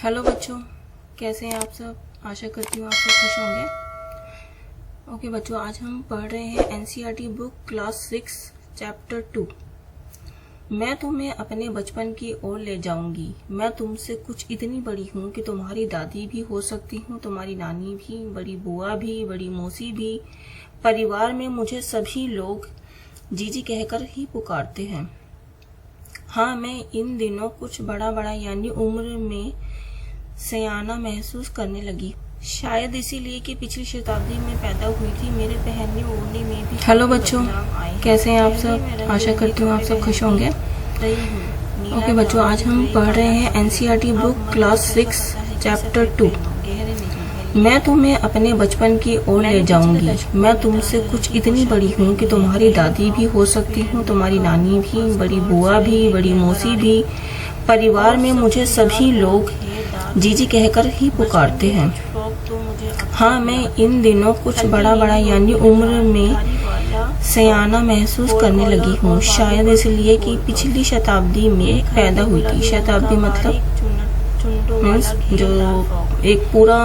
Hello बच्चों, कैसे हैं आप सब। आशा करती हूँ आप सब खुश होंगे। ओके बच्चों, आज हम पढ़ रहे हैं एनसीईआरटी बुक क्लास 6 चैप्टर 2। मैं तुम्हें अपने बचपन की ओर ले जाऊंगी। मैं तुमसे कुछ इतनी बड़ी हूँ कि तुम्हारी दादी भी हो सकती हूँ, तुम्हारी नानी भी, बड़ी बुआ भी, बड़ी मौसी भी। परिवार में मुझे सभी लोग जीजी कहकर ही पुकारते हैं। हाँ, मैं इन दिनों कुछ बड़ा बड़ा यानी उम्र में सयाना महसूस करने लगी, शायद इसीलिए कि पिछली शताब्दी में पैदा हुई थी। मेरे पहनने ओढ़ने में भी। हेलो बच्चों, कैसे हैं आप सब। आशा करती हूँ आप सब खुश होंगे। ओके बच्चों, आज हम पढ़ रहे हैं एनसीईआरटी बुक क्लास 6 चैप्टर 2। मैं तुम्हें अपने बचपन की ओर ले जाऊंगी। मैं तुमसे कुछ इतनी बड़ी हूँ कि तुम्हारी दादी भी हो सकती हूँ, तुम्हारी नानी भी, बड़ी बुआ भी, बड़ी मौसी भी। परिवार में मुझे सभी लोग जीजी कहकर ही पुकारते हैं। हाँ, मैं इन दिनों कुछ बड़ा बड़ा यानी उम्र में सयाना महसूस करने लगी हूँ, शायद इसलिए कि पिछली शताब्दी में पैदा हुई थी। शताब्दी मतलब मीन्स जो एक पूरा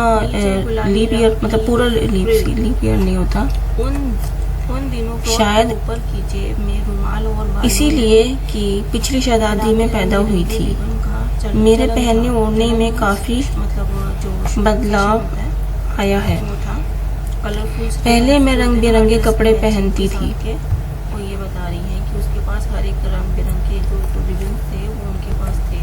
लीप ईयर, मतलब पूरा लीप ईयर नहीं होता। उन दिनों शायद ऊपर कीजिए में रुमाल और इसीलिए कि पिछली शताब्दी में पैदा हुई थी। मेरे पहनने ओढ़ने में काफी बदलाव आया है। पहले मैं रंग बिरंगे कपड़े पहनती थी। वो ये बता रही है कि उसके पास हर एक रंग बिरंगे जो रिबन थे वो उनके पास थे।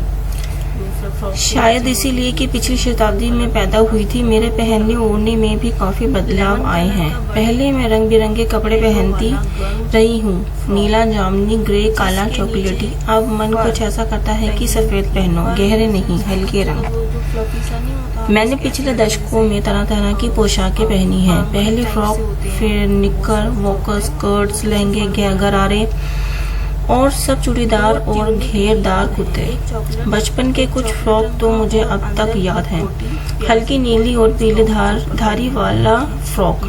शायद इसीलिए कि पिछली शताब्दी में पैदा हुई थी। मेरे पहनने ओढ़ने में भी काफी बदलाव आए हैं। पहले मैं रंग बिरंगे कपड़े पहनती रही हूँ, नीला, जामुनी, ग्रे, काला, चॉकलेटी। अब मन कुछ ऐसा करता है कि सफेद पहनो, गहरे नहीं, हल्के रंग। मैंने पिछले दशकों में तरह तरह की पोशाकें पहनी हैं। पहले फ्रॉक, फिर निक्कर, वॉकर, स्कर्ट्स, लहंगे, गरारे और सब चूड़ीदार और घेरदार कुर्ते। बचपन के कुछ फ्रॉक तो मुझे अब तक याद हैं। हल्की नीली और पीली धारी वाला फ्रॉक,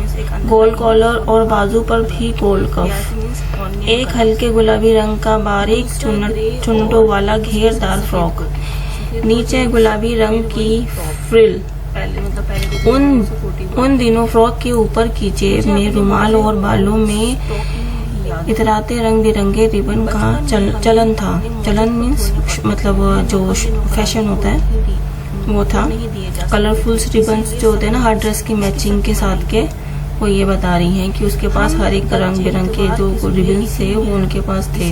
गोल कॉलर और बाजू पर भी गोल कफ। एक हल्के गुलाबी रंग का बारीक चुन्नटों वाला घेरदार फ्रॉक, नीचे गुलाबी रंग की फ्रिल। उन दिनों फ्रॉक के ऊपर की जेब में रुमाल और बालों में इतराते रंग बिरंगे रिबन का चलन था। चलन मीन्स मतलब जो फैशन होता है वो था। कलरफुल रिबन्स जो होते हैं ना, हर ड्रेस की मैचिंग के साथ के, वो ये बता रही हैं कि उसके पास हर एक रंग बिरंग के जो रिबन्स थे वो उनके पास थे।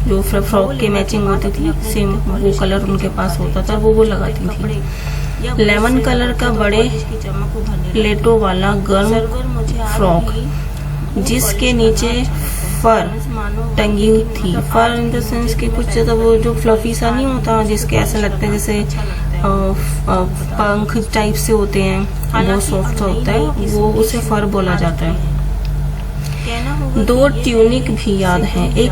जो फ्रॉक के मैचिंग होती थी सेम वो कलर उनके पास होता था, वो लगाती थी। लेमन कलर का बड़े प्लेटों वाला गर्म फ्रॉक जिसके नीचे फर टंगी हुई थी। फर इन द सेंस कि कुछ ज्यादा वो जो फ्लफी सा नहीं होता, जिसके ऐसा लगता है जैसे पंख टाइप से होते हैं, वो सॉफ्ट होता है, वो उसे फर बोला जाता है। 2 ट्यूनिक भी याद हैं, एक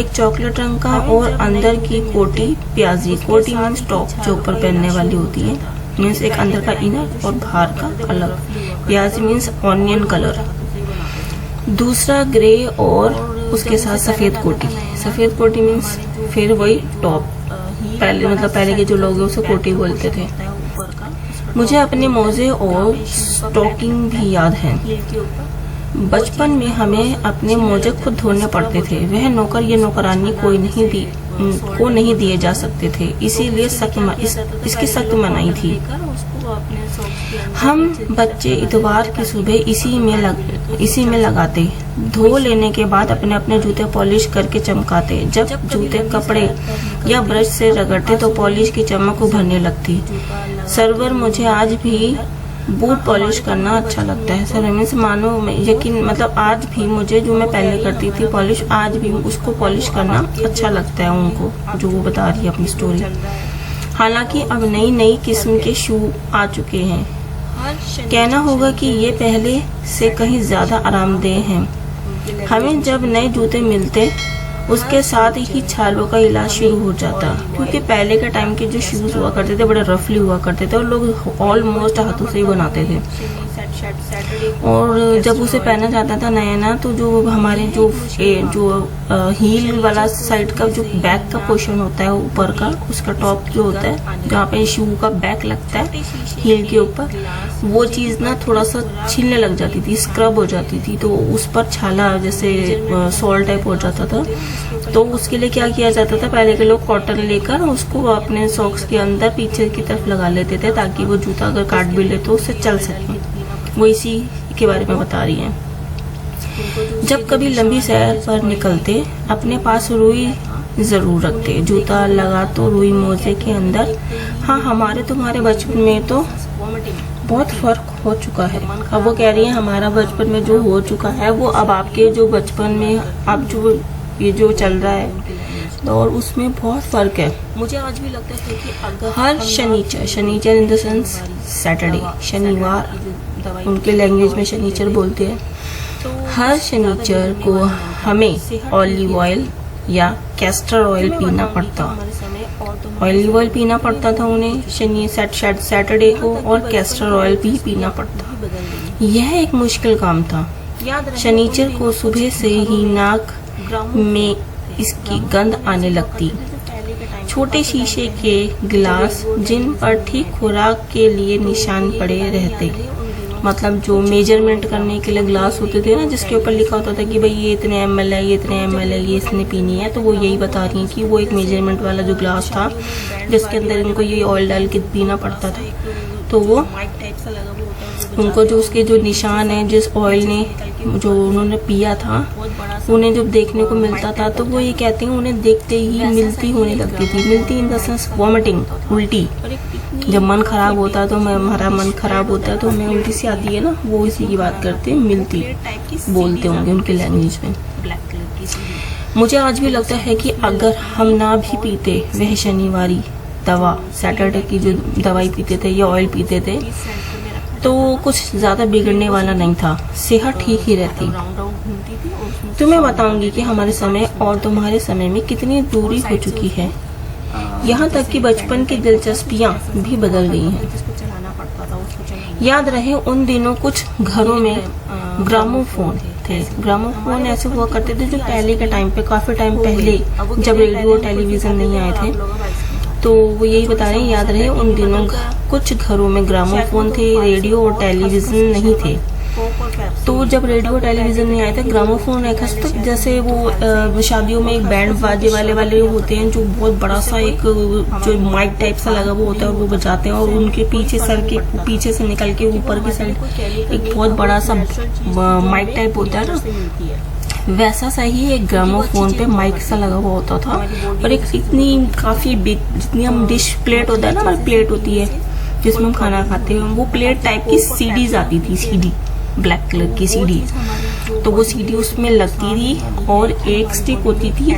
चॉकलेट रंग का और अंदर की कोटी प्याजी। कोटी मीन्स टॉप जो ऊपर पहनने वाली होती है, मीन्स एक अंदर का इनर और बाहर का अलग। प्याजी मीन्स ऑनियन कलर। दूसरा ग्रे और उसके साथ सफेद कोटी मीन्स फिर वही टॉप। पहले के जो लोग हैं उसे कोटी बोलते थे। मुझे अपने मोजे और स्टॉकिंग भी याद हैं। बचपन में हमें अपने मोजे खुद धोने पड़ते थे। वह नौकर या नौकरानी को नहीं दिए जा सकते थे, इसीलिए इसकी सख्त मनाही थी। हम बच्चे इतवार की सुबह इसी में लगाते। धो लेने के बाद अपने अपने जूते पॉलिश करके चमकाते। जब जूते कपड़े या ब्रश से रगड़ते तो पॉलिश की चमक उभरने लगती। सर्वर मुझे आज भी बूट पॉलिश करना अच्छा लगता है। सर मीन्स मानो यकीन, मतलब आज भी मुझे जो मैं पहले करती थी पॉलिश, आज भी उसको पॉलिश करना अच्छा लगता है उनको, जो वो बता रही है अपनी स्टोरी। हालांकि अब नई किस्म के शू आ चुके हैं। कहना होगा कि ये पहले से कहीं ज्यादा आरामदेह हैं। हमें जब नए जूते मिलते उसके साथ ही छालों का इलाज शुरू हो जाता, क्योंकि पहले के टाइम के जो शूज हुआ करते थे बड़े रफली हुआ करते थे और लोग ऑलमोस्ट हाथों से ही बनाते थे। और जब उसे पहना जाता था नया नया, तो जो हमारे जो हील वाला साइड का जो बैक का पोर्शन होता है ऊपर का, उसका टॉप जो होता है जहाँ पे शू का बैक लगता है हील के ऊपर, वो चीज ना थोड़ा सा छिलने लग जाती थी, स्क्रब हो जाती थी, तो उस पर छाला जैसे सॉल टाइप हो जाता था। तो उसके लिए क्या किया जाता था, पहले के लोग कॉटन लेकर उसको अपने सॉक्स के अंदर पीछे की तरफ लगा लेते थे, ताकि वो जूता अगर काट भी ले तो उससे चल सके। वो इसी के बारे में बता रही हैं। जब कभी लंबी सैर पर निकलते अपने पास रुई जरूर रखते, जूता लगा तो रुई मोजे के अंदर। हाँ, हमारे तुम्हारे बचपन में तो बहुत फर्क हो चुका है। अब वो कह रही है हमारा बचपन में जो हो चुका है वो अब आपके जो बचपन में अब जो ये जो चल रहा है और उसमें बहुत फर्क है। मुझे आज भी लगता है कि अगर हर शनिचर इन द सेंस सैटरडे, शनिवार उनके लैंग्वेज में शनिचर बोलते हैं, हर शनिचर को हमें ऑलिव ऑयल या कैस्टर ऑयल पीना पड़ता। ऑलिव ऑयल पीना पड़ता था उन्हें सैटरडे को, और कैस्टर ऑयल भी पीना पड़ता। यह एक मुश्किल काम था। शनिचर को सुबह से ही नाक में इसकी गंध आने लगती। छोटे शीशे के गिलास जिन पर ठीक खुराक के लिए निशान पड़े रहते, मतलब जो मेजरमेंट करने के लिए ग्लास होते थे ना, जिसके ऊपर लिखा होता था कि भाई ये इतने ml है, ये इतने ml है, ये इसने पीनी है, तो वो यही बता रही है कि वो एक मेजरमेंट वाला जो ग्लास था जिसके अंदर इनको ये ऑयल डाल के पीना पड़ता था। तो वो उनको जो उसके जो निशान है, जिस ऑयल ने जो उन्होंने पिया था, उन्हें जब देखने को मिलता था तो वो ये कहते हैं उन्हें देखते ही मिलती होने लगती थी। मिलती इन द सेंस वॉमिटिंग, उल्टी। जब मन खराब होता है तो हमारा मन खराब होता है तो हमें उल्टी सी आती है ना, वो इसी की बात करते हैं, मिलती बोलते होंगे उनके लैंग्वेज में। मुझे आज भी लगता है कि अगर हम ना भी पीते वह शनिवारी दवा, सैटरडे की जो दवाई पीते थे या ऑयल पीते थे, तो कुछ ज्यादा बिगड़ने वाला नहीं था, सेहत ठीक ही रहती। तुम्हें बताऊंगी कि हमारे समय और तुम्हारे समय में कितनी दूरी हो चुकी है। यहाँ तक कि बचपन की दिलचस्पियाँ भी बदल गई हैं। याद रहे उन दिनों कुछ घरों में ग्रामोफोन थे। ग्रामोफोन ऐसे हुआ करते थे जो पहले के टाइम पे, काफी टाइम पहले, जब रेडियो टेलीविजन नहीं आए थे, तो वो यही बता रहे हैं, याद रहे उन दिनों कुछ घरों में ग्रामोफोन थे, रेडियो और टेलीविजन नहीं थे। तो जब रेडियो टेलीविजन नहीं आए थे, ग्रामोफोन एक जैसे वो शादियों में एक बैंड बाजे वाले होते हैं, जो बहुत बड़ा सा एक जो माइक टाइप सा लगा वो होता है, और वो बजाते हैं, और उनके पीछे सर के पीछे से निकल के ऊपर की साइड एक बहुत बड़ा सा माइक टाइप होता है ना, वैसा सा ही एक ग्रामोफोन पे माइक सा लगा हुआ होता था। और एक इतनी काफी बिग, जितनी हम डिश प्लेट होता है ना, हमारी प्लेट होती है जिसमें हम खाना खाते हैं, वो प्लेट टाइप की सीडीज आती थी, सीडी ब्लैक कलर की सीडी। तो वो सीडी उसमें लगती थी, और एक स्टिक होती थी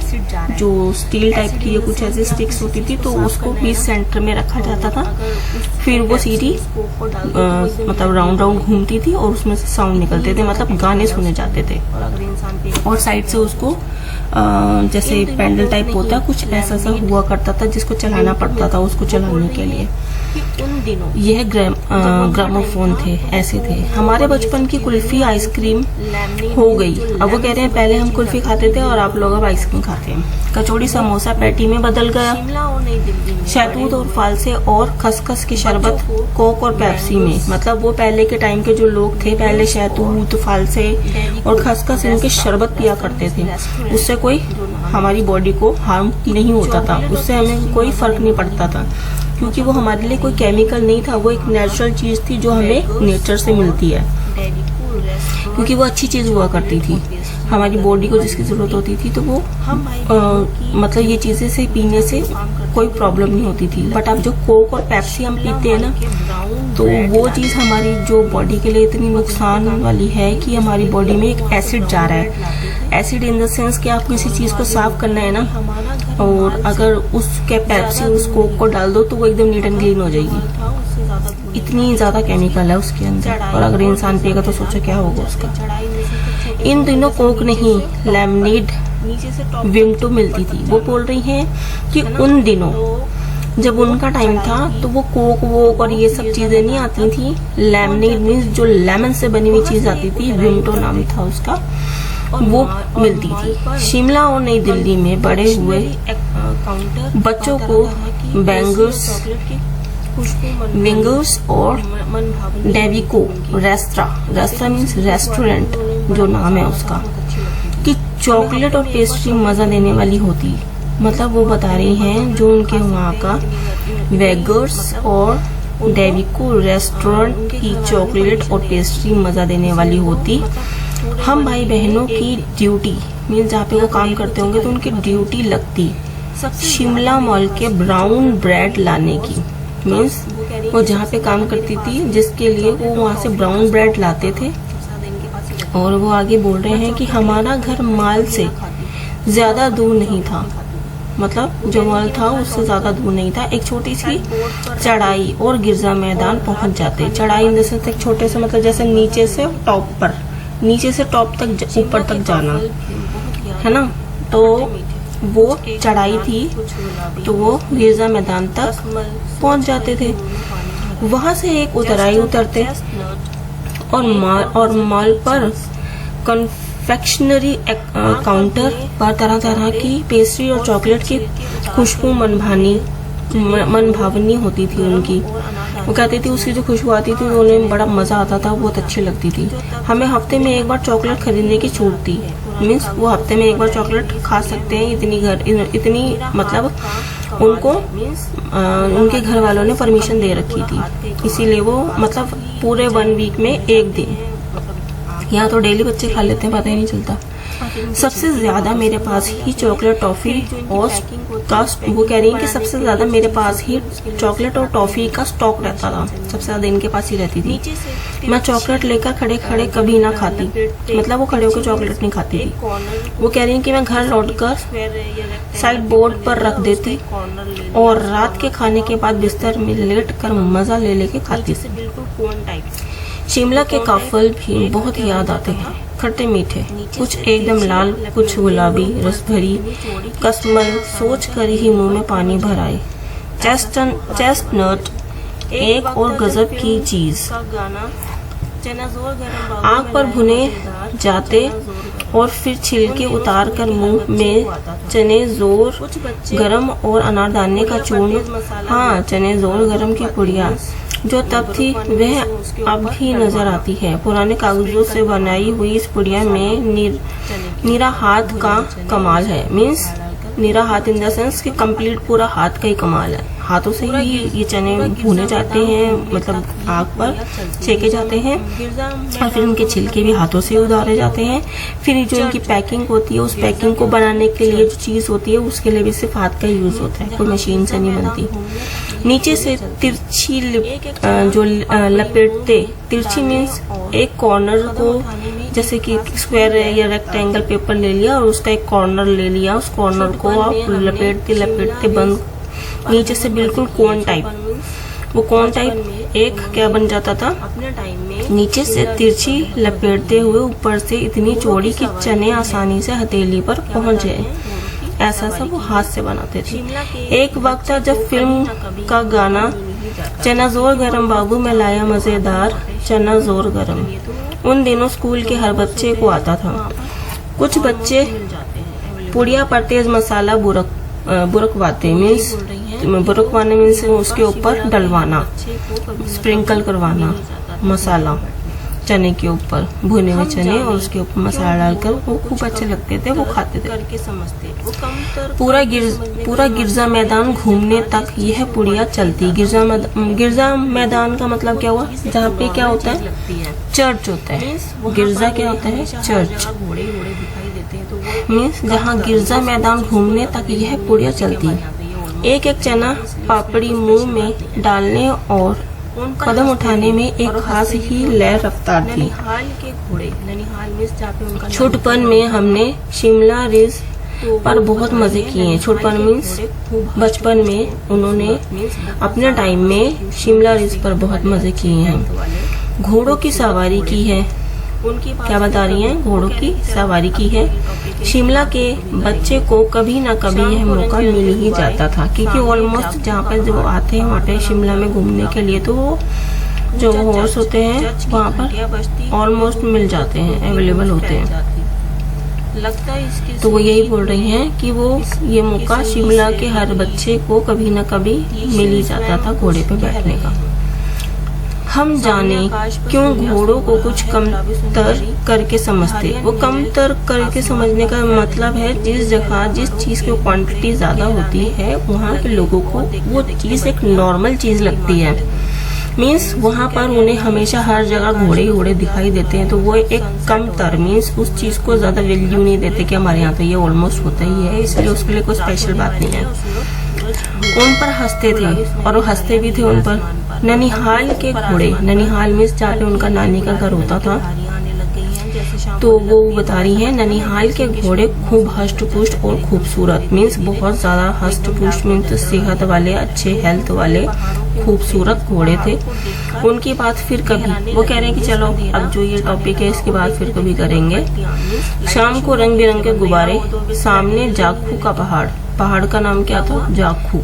जो स्टील टाइप की या कुछ ऐसी स्टिक्स होती थी, तो उसको बीच सेंटर में रखा जाता था। फिर वो सीडी मतलब राउंड राउंड घूमती थी और उसमें से साउंड निकलते थे, मतलब गाने सुने जाते थे। और साइड से उसको जैसे पैंडल टाइप होता है, कुछ ऐसा सा हुआ करता था जिसको चलाना पड़ता था उसको चलाने के लिए। यह ग्रामोफोन थे, ऐसे थे। हमारे बचपन की कुल्फी आइसक्रीम हो गई। अब वो कह रहे हैं पहले हम कुल्फी खाते थे और आप लोग अब आइसक्रीम खाते हैं। कचौड़ी समोसा पैटी में बदल गया। शहतूत और फालसे और खसखस की शरबत कोक और पेप्सी में, मतलब वो पहले के टाइम के जो लोग थे, पहले शहतूत फालसे और खसखस इनके शरबत पिया करते थे। उससे कोई हमारी बॉडी को हार्म नहीं होता था, उससे हमें कोई फर्क नहीं पड़ता था, क्योंकि वो हमारे लिए कोई केमिकल नहीं था, वो एक नेचुरल चीज थी जो हमें नेचर से मिलती है, क्योंकि वो अच्छी चीज हुआ करती थी। हमारी बॉडी को जिसकी जरूरत होती थी तो वो मतलब ये चीजें से पीने से कोई प्रॉब्लम नहीं होती थी। बट अब जो कोक और पेप्सी हम पीते हैं ना, तो वो चीज हमारी जो बॉडी के लिए इतनी नुकसान वाली है कि हमारी बॉडी में एक एसिड जा रहा है। एसिड इन द सेंस कि आप किसी चीज को साफ करना है ना, और अगर उसके पेप्सी उस कोक को डाल दो तो वो एकदम नीट एंड क्लीन हो जाएगी। इतनी ज्यादा केमिकल है उसके अंदर, और अगर इंसान पिएगा तो सोचो क्या होगा उसका। इन दिनों कोक नहीं, लेमनेड विमटो मिलती थी। वो बोल रही हैं कि उन दिनों जब उनका टाइम था तो वो कोक वोक और ये सब चीजें नहीं आती थी। लेमनेड मीन्स जो लेमन से बनी हुई चीज आती थी, विंटो नाम था उसका, वो मिलती थी। शिमला और नई दिल्ली में बड़े हुए बच्चों को विंगर्स और डेविको रेस्ट्रा मीन्स रेस्टोरेंट जो नाम है उसका, कि चॉकलेट और पेस्ट्री मजा देने वाली होती। मतलब वो बता रही हैं जो उनके वहाँ का वेगर्स और डेविको रेस्टोरेंट की चॉकलेट और पेस्ट्री मजा देने वाली होती। हम भाई बहनों की ड्यूटी मीन्स जहाँ पे वो काम करते होंगे तो उनकी ड्यूटी लगती शिमला मॉल के ब्राउन ब्रेड लाने की। मीन्स वो जहाँ पे काम करती थी जिसके लिए वो वहाँ से ब्राउन ब्रेड लाते थे। और वो आगे बोल रहे हैं कि हमारा घर माल से ज्यादा दूर नहीं था, मतलब जो मॉल था उससे ज्यादा दूर नहीं था। एक छोटी सी चढ़ाई और गिरजा मैदान पहुंच जाते। चढ़ाई इन से एक छोटे से मतलब जैसे नीचे से टॉप तक ऊपर तक जाना है ना, तो वो चढ़ाई थी तो वो गिरजा मैदान तक पहुंच जाते थे। वहां से एक उतराई उतरते और मॉल पर कन्फेक्शनरी काउंटर पर तरह तरह की पेस्ट्री और चॉकलेट की खुशबू मनभावनी होती थी उनकी। वो कहती थी उसकी जो खुशबू आती थी तो उन्हें बड़ा मजा आता था, बहुत अच्छी लगती थी। हमें हफ्ते में एक बार चॉकलेट खरीदने की छूट थी। मीन्स वो हफ्ते में एक बार चॉकलेट खा सकते हैं, इतनी मतलब उनको उनके घर वालों ने परमिशन दे रखी थी। इसीलिए वो मतलब पूरे 1 वीक में एक दिन, यहाँ तो डेली बच्चे खा लेते हैं, पता ही नहीं चलता। सबसे ज्यादा मेरे पास ही चॉकलेट टॉफी और वो कह रही है कि सबसे ज्यादा मेरे पास ही चॉकलेट और टॉफी का स्टॉक रहता था, सबसे ज्यादा इनके पास ही रहती थी। मैं चॉकलेट लेकर खड़े खड़े कभी ना खाती, मतलब वो खड़े होकर चॉकलेट नहीं खाती थी। वो कह रही है कि मैं घर लौटकर साइड बोर्ड पर रख देती और रात के खाने के बाद बिस्तर में लेट कर मजा ले लेके खाती। शिमला के काफल भी बहुत याद आते हैं, खट्टे मीठे, कुछ एकदम लाल, कुछ गुलाबी, रसभरी कसमल सोच कर ही मुंह में पानी भर आए। चेस्टनट एक और गजब की चीज, आग पर भुने जाते और फिर छिलके उतार कर मुंह में चने जोर गरम और अनारदाने का चूर्ण, हाँ चने जोर गरम की पुड़िया जो तब थी वह अब भी नजर आती है। पुराने कागजों से बनाई हुई इस पुड़िया में निरा हाथ का कमाल है। मीन्स निरा हाथ इन द सेंस कि कंप्लीट पूरा हाथ का ही कमाल है। हाथों से ही ये चने भुने जाते हैं, मतलब आग पर सेके जाते हैं और फिर उनके छिलके भी हाथों से उतारे जाते हैं। फिर जो इनकी पैकिंग होती है, उस पैकिंग को बनाने के लिए जो चीज होती है उसके लिए भी सिर्फ हाथ का यूज होता है, कोई मशीन से नहीं बनती। नीचे से तिरछी जो लपेटते, तिरछी मीन्स एक कॉर्नर को जैसे कि स्क्वायर या रेक्टेंगल पेपर ले लिया और उसका एक कॉर्नर ले लिया, उस कॉर्नर को आप लपेटते बंद नीचे से बिल्कुल कोन टाइप। वो कोन टाइप एक क्या बन जाता था, नीचे से तिरछी लपेटते हुए ऊपर से इतनी चौड़ी कि चने आसानी से हथेली पर पहुंच गए। ऐसा सब वो हाथ से बनाते थे। एक वक्त था जब फिल्म का गाना चना जोर गरम बाबू में लाया मजेदार चना जोर गरम उन दिनों स्कूल के हर बच्चे को आता था। कुछ बच्चे पुड़िया पर तेज मसाला बुरकवाते, मीन्स बुरकवाने मीन्स उसके ऊपर डलवाना, स्प्रिंकल करवाना मसाला चने के ऊपर, भुने हुए चने और उसके ऊपर मसाला डालकर वो खूब अच्छे लगते थे, वो खाते थे। पूरा गिरजा मैदान घूमने तक यह पुड़िया चलती। गिरजा मैदान का मतलब क्या हुआ, जहाँ पे क्या होता है, चर्च होता है। गिरजा क्या होता है, चर्च मीन्स जहाँ गिरजा मैदान घूमने तक यह पुड़िया चलती। एक एक चना पापड़ी मुंह में डालने और कदम उठाने में एक खास ही लय रफ्तार थी। छोटपन में हमने शिमला रिज पर बहुत मजे किए हैं। छोटपन मीन्स बचपन में उन्होंने अपने टाइम में शिमला रिज पर बहुत मजे किए हैं। घोड़ों की सवारी की है, क्या बता रही हैं, घोड़ों की सवारी की है। शिमला के बच्चे को कभी ना कभी यह मौका मिल ही जाता था, क्योंकि ऑलमोस्ट जहाँ पर जो आते हैं वहाँ पे शिमला में घूमने के लिए, तो जो हॉर्स होते हैं वहाँ पर ऑलमोस्ट मिल जाते हैं, अवेलेबल होते हैं। तो वो यही बोल रही हैं कि वो ये मौका शिमला के हर बच्चे को कभी ना कभी मिल ही जाता था घोड़े पे बैठने का। हम जाने क्यों घोड़ों को कुछ कमतर करके समझते। वो कमतर करके समझने का मतलब है जिस जगह जिस चीज की क्वांटिटी ज्यादा होती है वहाँ के लोगों को वो चीज एक नॉर्मल चीज लगती है। मीन्स वहाँ पर उन्हें हमेशा हर जगह घोड़े घोड़े दिखाई देते हैं, तो वो एक कमतर मीन्स उस चीज को ज्यादा वैल्यू नहीं देते कि हमारे यहाँ तो ये ऑलमोस्ट होता ही है, इसलिए उसके लिए कोई स्पेशल बात नहीं है। उन पर हंसते थे और वो हंसते भी थे उन पर। ननिहाल के घोड़े, ननिहाल मीन्स जहाँ पे उनका नानी का घर होता था, तो वो बता रही है ननिहाल के घोड़े खूब हष्ट पुष्ट और खूबसूरत, मीन्स बहुत ज्यादा हष्ट पुष्ट मीन्स सेहत वाले, अच्छे हेल्थ वाले खूबसूरत घोड़े थे। उनकी बात फिर कभी, वो कह रहे हैं कि चलो अब जो ये टॉपिक है इसकी बात फिर कभी करेंगे। शाम को रंग बिरंगे गुब्बारे, सामने जाखू का पहाड़, पहाड़ का नाम क्या था, जाखू।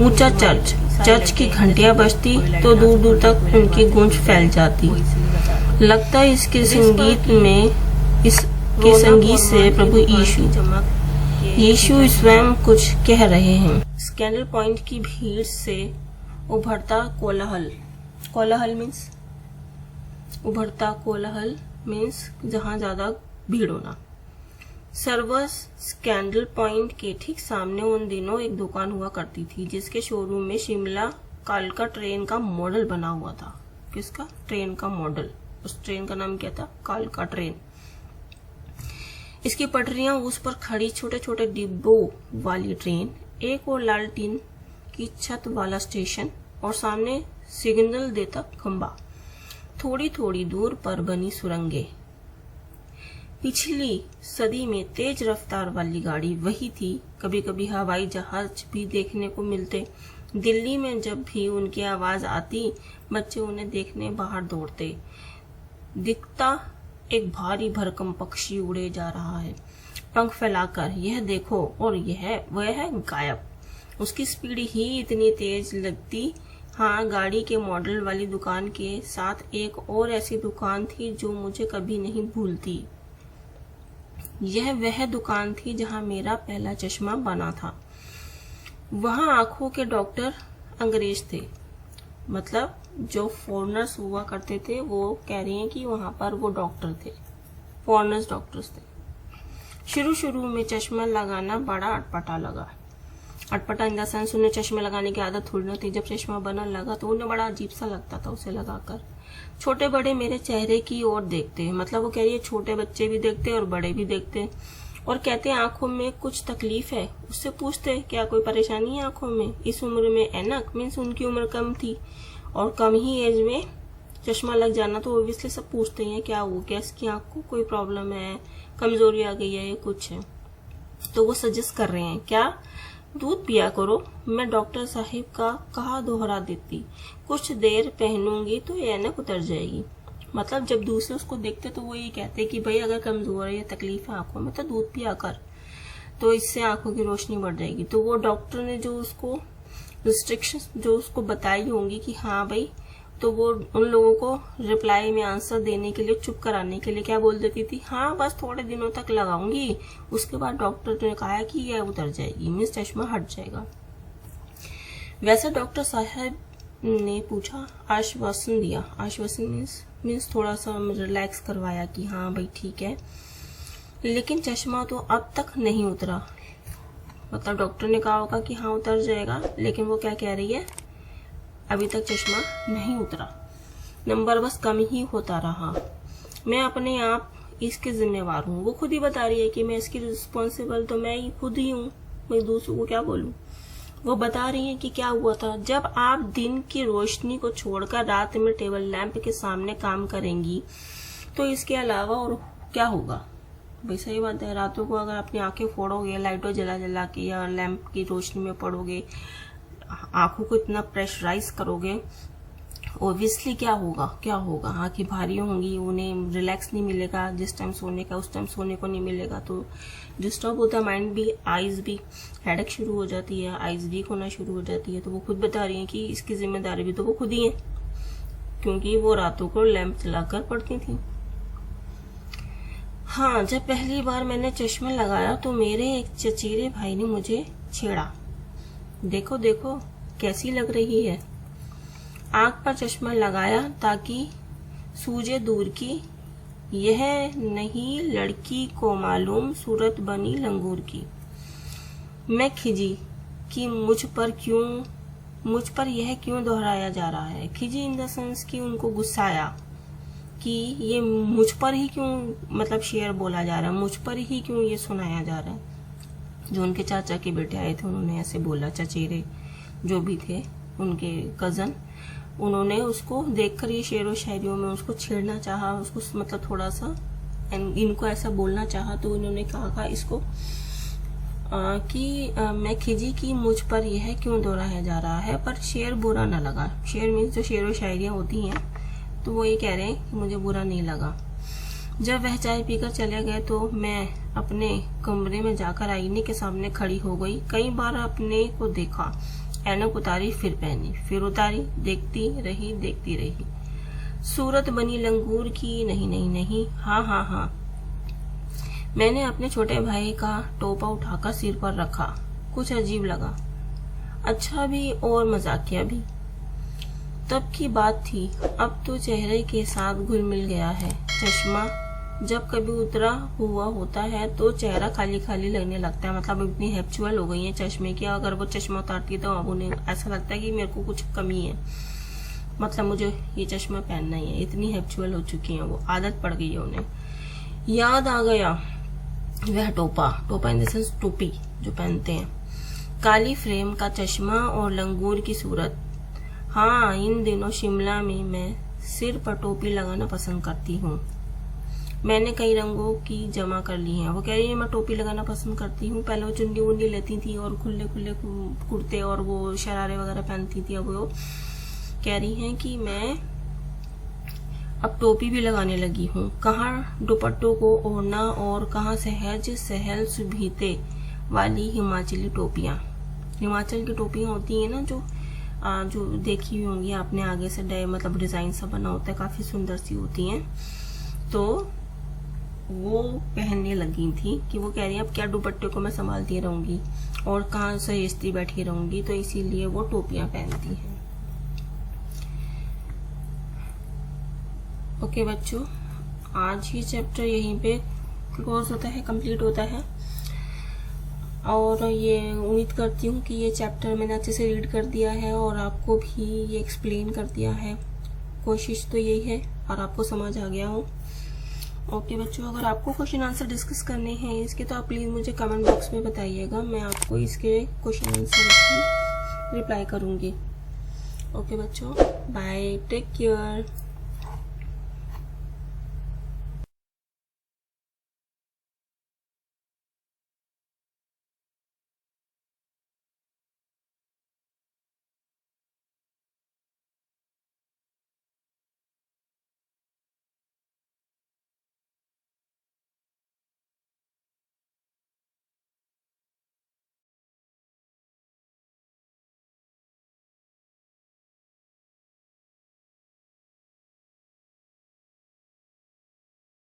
ऊंचा चर्च, चर्च की घंटियां बजती तो दूर दूर तक उनकी गूंज फैल जाती। लगता है इसके संगीत में, इसके संगीत से प्रभु यीशु स्वयं कुछ कह रहे हैं। स्कैंडल पॉइंट की भीड़ से उभरता कोलाहल, कोलाहल मीन्स उभरता कोलाहल मीन्स जहाँ ज्यादा भीड़ होना। सर्वस स्कैंडल पॉइंट के ठीक सामने उन दिनों एक दुकान हुआ करती थी जिसके शोरूम में शिमला कालका ट्रेन का मॉडल बना हुआ था। किसका, ट्रेन का मॉडल। उस ट्रेन का नाम क्या था, कालका ट्रेन। इसकी पटरियां, उस पर खड़ी छोटे छोटे डिब्बों वाली ट्रेन, एक और लाल टीन की छत वाला स्टेशन और सामने सिग्नल देता खंबा। थोड़ी थोड़ी दूर पर बनी सुरंगें। पिछली सदी में तेज रफ्तार वाली गाड़ी वही थी। कभी कभी हवाई जहाज भी देखने को मिलते। दिल्ली में जब भी उनकी आवाज आती बच्चे उन्हें देखने बाहर दौड़ते। दिखता एक भारी भरकम पक्षी उड़े जा रहा है पंख फैलाकर, यह देखो, और वह है गायब। उसकी स्पीड ही इतनी तेज लगती। हाँ, गाड़ी के मॉडल वाली दुकान के साथ एक और ऐसी दुकान थी जो मुझे कभी नहीं भूलती। यह वह दुकान थी जहां मेरा पहला चश्मा बना था। वहां आंखों के डॉक्टर अंग्रेज थे, मतलब जो फॉरेनर्स हुआ करते थे, वो कह रही हैं कि वहां पर वो डॉक्टर थे, फॉरेनर्स डॉक्टर्स थे। शुरू शुरू में चश्मा लगाना बड़ा अटपटा लगा। अटपटा इन द सेंस उन्हें चश्मे लगाने की आदत थोड़ी न थी। जब चश्मा बनने लगा तो उन्हें बड़ा अजीब सा लगता था उसे लगाकर। छोटे बड़े मेरे चेहरे की ओर देखते, मतलब वो कह रही है छोटे बच्चे भी देखते और बड़े भी देखते, और कहते हैं आंखों में कुछ तकलीफ है। उससे पूछते क्या कोई परेशानी है आंखों में। इस उम्र में एनक मीन्स उनकी उम्र कम थी और कम ही एज में चश्मा लग जाना, तो ऑब्वियसली सब पूछते हैं क्या हो गया, इसकी आंख को कोई प्रॉब्लम है, कमजोरी आ गई है या कुछ है। तो वो सजेस्ट कर रहे हैं क्या, दूध पिया करो। मैं डॉक्टर साहिब का कहा दोहरा देती, कुछ देर पहनूंगी तो ये ऐनक उतर जाएगी। मतलब जब दूसरे उसको देखते तो वो ये कहते कि भाई अगर कमजोर है या तकलीफ है आंखों में तो दूध पिया कर, तो इससे आंखों की रोशनी बढ़ जाएगी। तो वो डॉक्टर ने जो उसको रिस्ट्रिक्शंस जो उसको बताई होंगी कि हाँ भाई, तो वो उन लोगों को रिप्लाई में आंसर देने के लिए, चुप कराने के लिए क्या बोल देती थी, हाँ बस थोड़े दिनों तक लगाऊंगी, उसके बाद डॉक्टर ने कहा कि यह उतर जाएगी, मीन्स चश्मा हट जाएगा। वैसे डॉक्टर साहब ने पूछा, आश्वासन दिया। आश्वासन मीन्स थोड़ा सा रिलैक्स करवाया कि हाँ भाई ठीक है, लेकिन चश्मा तो अब तक नहीं उतरा। मतलब डॉक्टर ने कहा होगा कि हाँ उतर जाएगा, लेकिन वो क्या कह रही है, अभी तक चश्मा नहीं उतरा, नंबर बस कम ही होता रहा। मैं अपने आप इसके जिम्मेवार हूँ। वो खुद ही बता रही है कि मैं इसकी रिस्पॉन्सिबल तो मैं ही खुद ही हूँ, मैं दूसरों को क्या बोलूँ। वो बता रही है कि क्या हुआ था, जब आप दिन की रोशनी को छोड़कर रात में टेबल लैंप के सामने काम करेंगी तो इसके अलावा और क्या होगा। भाई सही बात है, रातों को अगर अपनी आंखें फोड़ोगे, लाइटों जला जला के या लैंप की रोशनी में पड़ोगे, आंखों को इतना प्रेशराइज करोगे, ऑब्वियसली क्या होगा, आंखें भारी होंगी, उन्हें रिलैक्स नहीं मिलेगा, जिस टाइम सोने का उस टाइम सोने को नहीं मिलेगा, तो डिस्टर्ब होता है माइंड भी, आइज भी, हेडेक शुरू हो जाती है, आइज वीक होना शुरू हो जाती है। तो वो खुद बता रही है कि इसकी जिम्मेदारी भी तो वो खुद ही है, क्योंकि वो रातों को लैंप जलाकर पढ़ती थी। हाँ, जब पहली बार मैंने चश्मा लगाया तो मेरे एक चचेरे भाई ने मुझे छेड़ा, देखो देखो कैसी लग रही है। आंख पर चश्मा लगाया ताकि सूझे दूर की, यह नहीं लड़की को मालूम सूरत बनी लंगूर की। मैं खिजी कि मुझ पर यह क्यों दोहराया जा रहा है। खिजी इन द सेंस कि उनको गुस्सा आया कि ये मुझ पर ही क्यों, मतलब शेर बोला जा रहा है, मुझ पर ही क्यों ये सुनाया जा रहा है। जो उनके चाचा के बेटे आए थे उन्होंने ऐसे बोला, चचेरे जो भी थे उनके कजन, उन्होंने उसको देखकर ये शेरों शायरियों में उसको छेड़ना चाहा, उसको मतलब थोड़ा सा इनको ऐसा बोलना चाहा। तो उन्होंने कहा इसको कि मैं खिजी कि मुझ पर यह क्यों दोहराया जा रहा है, पर शेर बुरा न लगा। शेर मीन्स जो शेरों शायरियाँ होती हैं, तो वो ये कह रहे हैं कि मुझे बुरा नहीं लगा। जब वह चाय पीकर चले गए तो मैं अपने कमरे में जाकर आईने के सामने खड़ी हो गई। कई बार अपने को देखा, ऐनक उतारी, फिर पहनी, फिर उतारी, देखती रही। सूरत बनी लंगूर की, नहीं, हाँ। मैंने अपने छोटे भाई का टोपा उठाकर सिर पर रखा। कुछ अजीब लगा, अच्छा भी और मजाकिया भी। तब की बात थी, अब तो चेहरे के साथ घुल मिल गया है। चश्मा जब कभी उतरा हुआ होता है तो चेहरा खाली खाली लगने लगता है, मतलब इतनी हैप्चुअल हो गई है चश्मे की। अगर वो चश्मा उतारती है तो अब उन्हें ऐसा लगता है कि मेरे को कुछ कमी है, मतलब मुझे ये चश्मा पहनना ही है। इतनी हैप्चुअल हो चुकी है, वो आदत पड़ गई है उन्हें। याद आ गया वह टोपा इन द सेंस टोपी जो पहनते हैं, काली फ्रेम का चश्मा और लंगूर की सूरत। हाँ, इन दिनों शिमला में मैं सिर पर टोपी लगाना पसंद करती हूँ। मैंने कई रंगों की जमा कर ली हैं। वो कह रही है मैं टोपी लगाना पसंद करती हूँ। पहले वो चुन्नी वुन्नी लेती थी और खुले खुले कुर्ते और वो शरारे वगैरह पहनती थी। अब वो कह रही हैं कि मैं अब टोपी भी लगाने लगी हूँ। कहाँ दुपट्टों को ओढ़ना और कहाँ सहज सहल सुभीते वाली हिमाचली टोपियाँ। हिमाचल की टोपियाँ होती हैं ना, जो देखी हुई होंगी आपने, आगे से मतलब डिजाइन सा बना होता है, काफी सुंदर सी होती हैं। तो वो पहनने लगी थी कि वो कह रही है अब क्या दुपट्टे को मैं संभालती रहूंगी और कहाँ सहेजती बैठी रहूंगी, तो इसीलिए वो टोपियां पहनती हैं। ओके बच्चों, आज ही चैप्टर यहीं पे क्लोज होता है, कंप्लीट होता है। और ये उम्मीद करती हूँ कि ये चैप्टर मैंने अच्छे से रीड कर दिया है और आपको भी ये एक्सप्लेन कर दिया है। कोशिश तो यही है और आपको समझ आ गया हो। ओके बच्चों, अगर आपको क्वेश्चन आंसर डिस्कस करने हैं इसके तो आप प्लीज़ मुझे कमेंट बॉक्स में बताइएगा, मैं आपको इसके क्वेश्चन आंसर की रिप्लाई करूँगी। ओके बच्चों, बाय, टेक केयर।